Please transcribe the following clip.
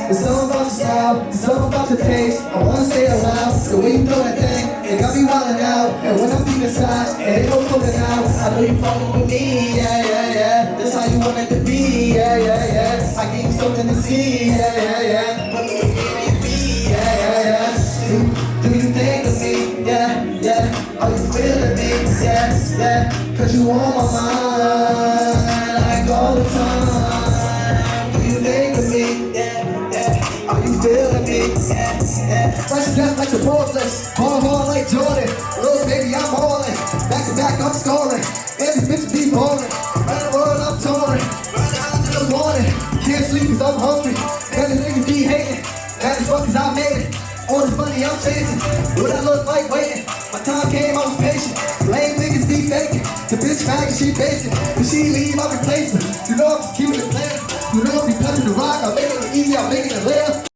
It's something about your style, it's something about the taste. I wanna say it loud, the way you throw that thing, it got me wildin' out. And when I'm deep inside, it ain't no pulling out. I know you fucking with me, yeah, yeah, yeah. That's how you want it to be, yeah, yeah, yeah. I gave you something to see, yeah, yeah, yeah. But you gave me, yeah, yeah, yeah. Do you think of me, yeah, yeah. Are you feeling me, yeah, yeah. Cause you on my mind, like all the time. Do you think of me, yeah, yeah. Are you feeling me, yeah, yeah. Fresh death like the fortress, ball hard like Jordan. Little baby, I'm ballin', back to back, I'm scoring. Every bitch be ballin', right the world I'm touring. Right out to the morning, can't sleep cause I'm hungry. Man, the niggas be hating, mad as fuck cause I made it. All this money I'm chasing, what I look like waiting. My time came, I was patient. Lame niggas be faking. The bitch faggot, she basic. When she leave, I replace her. You know I'm just keeping it playing. You know I'm be touching the rock, I'm making it easy, I'm making it live.